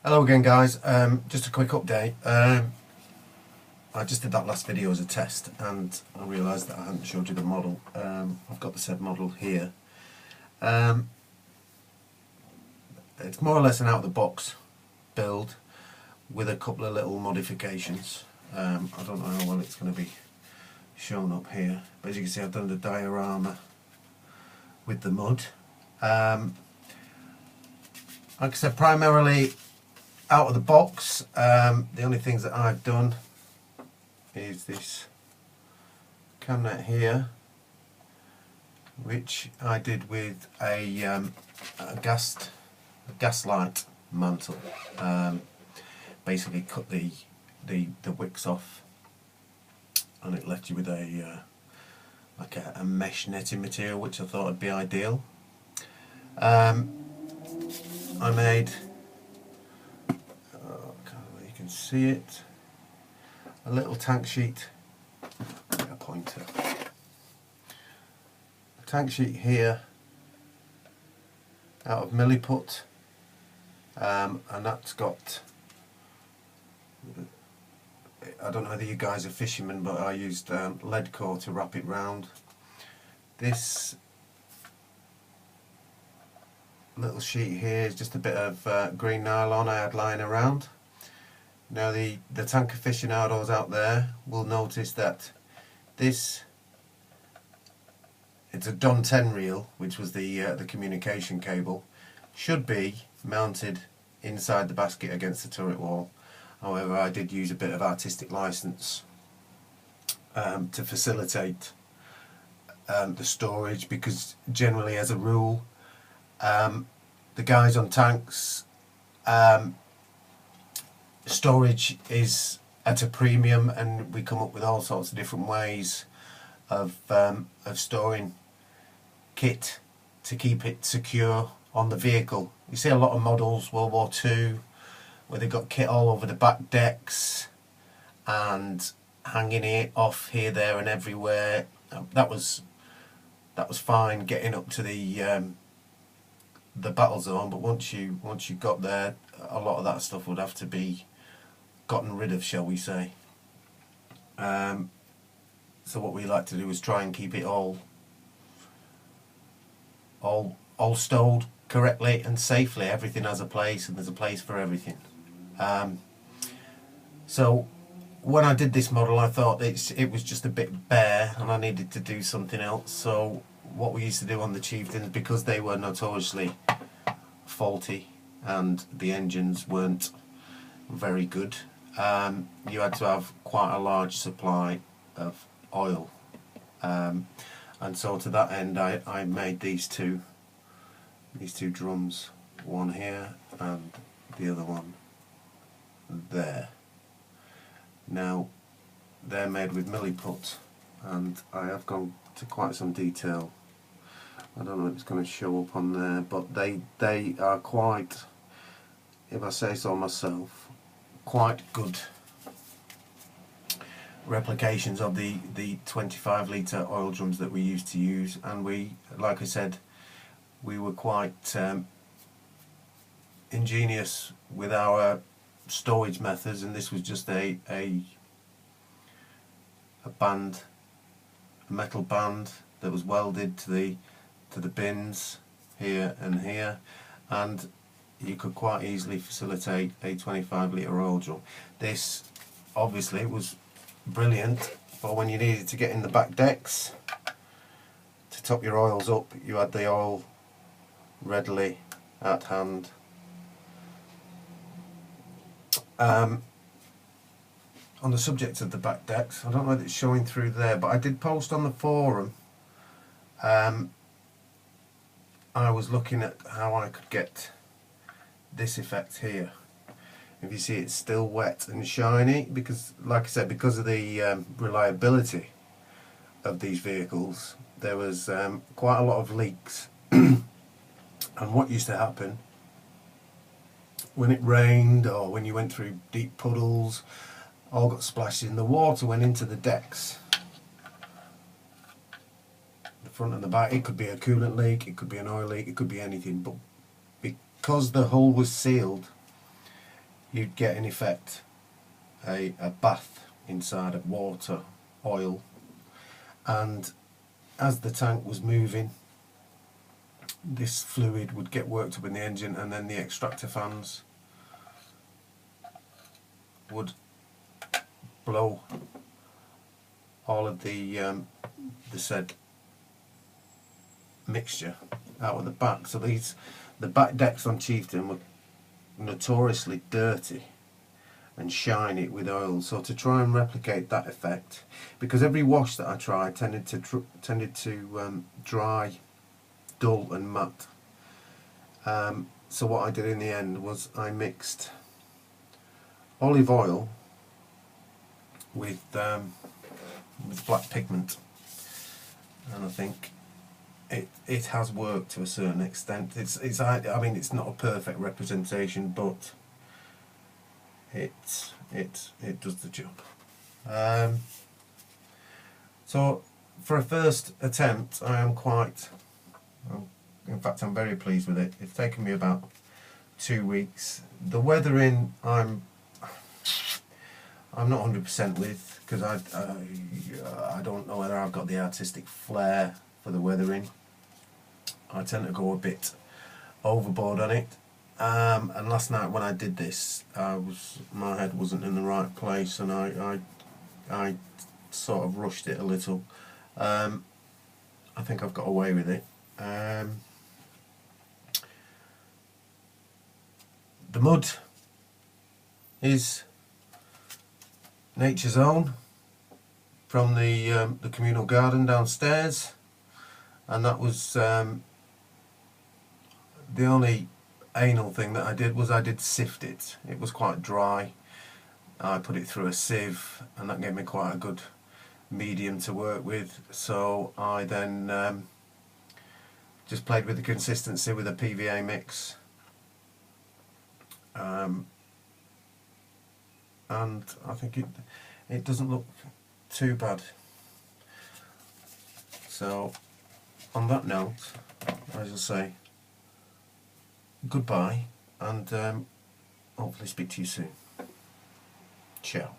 Hello again guys, just a quick update. I just did that last video as a test and I realised that I hadn't showed you the model. I've got the said model here. It's more or less an out of the box build with a couple of little modifications. I don't know how well it's going to be shown up here, but as you can see I've done the diorama with the mud. Like I said, primarily out of the box. The only things that I've done is this cabinet here, which I did with a gaslight mantle. Basically cut the wicks off, and it left you with a like a mesh netting material, which I thought would be ideal. I made, you can see it, a little tank sheet, a pointer, a tank sheet here out of milliput, and that's got, I don't know whether you guys are fishermen, but I used lead core to wrap it round. This little sheet here is just a bit of green nylon I had lying around. Now the tank aficionados out there will notice that it's a Don 10 reel, which was the communication cable, should be mounted inside the basket against the turret wall. However, I did use a bit of artistic license to facilitate the storage, because generally, as a rule, the guys on tanks, storage is at a premium, and we come up with all sorts of different ways of storing kit to keep it secure on the vehicle. You see a lot of models, World War II, where they've got kit all over the back decks and hanging it off here, there and everywhere. That was fine getting up to the battle zone, but once you got there, a lot of that stuff would have to be gotten rid of, shall we say. So what we like to do is try and keep it all stowed correctly and safely. Everything has a place, and there's a place for everything. So when I did this model, I thought it was just a bit bare and I needed to do something else. So what we used to do on the Chieftains, because they were notoriously faulty and the engines weren't very good, you had to have quite a large supply of oil, and so to that end I made these two drums, one here and the other one there. Now they're made with milliput, and I have gone to quite some detail. I don't know if it's going to show up on there, but they are quite, if I say so myself, quite good replications of the 25 litre oil drums that we used to use. And we, like I said, we were quite ingenious with our storage methods, and this was just a band, a metal band that was welded to the bins here and here, and you could quite easily facilitate a 25 litre oil drum. This obviously was brilliant for when you needed to get in the back decks to top your oils up. You had the oil readily at hand. On the subject of the back decks, I don't know if it's showing through there, but I did post on the forum. I was looking at how I could get this effect here. If you see, it's still wet and shiny, because, like I said, because of the reliability of these vehicles, there was quite a lot of leaks. And what used to happen when it rained, or when you went through deep puddles, all got splashed in, the water went into the decks, the front and the back. It could be a coolant leak, it could be an oil leak, it could be anything, but because the hull was sealed, you'd get in effect a bath inside of water, oil, and as the tank was moving, this fluid would get worked up in the engine, and then the extractor fans would blow all of the said mixture out of the back. So the back decks on Chieftain were notoriously dirty and shiny with oil. So to try and replicate that effect, because every wash that I tried tended to dry, dull and matte. So what I did in the end was I mixed olive oil with black pigment, and I think it has worked to a certain extent. I mean, it's not a perfect representation, but it does the job. So for a first attempt, in fact, I'm very pleased with it. It's taken me about 2 weeks. The weathering, I'm not 100% with, because I don't know whether I've got the artistic flair for the weathering. I tend to go a bit overboard on it. And last night when I did this, my head wasn't in the right place, and I sort of rushed it a little. I think I've got away with it. The mud is nature's own from the communal garden downstairs, and that was the only anal thing that I did was I did sift it. It was quite dry. I put it through a sieve, and that gave me quite a good medium to work with. So I then just played with the consistency with a PVA mix, and I think it doesn't look too bad. So on that note, I shall say goodbye, and hopefully speak to you soon. Ciao.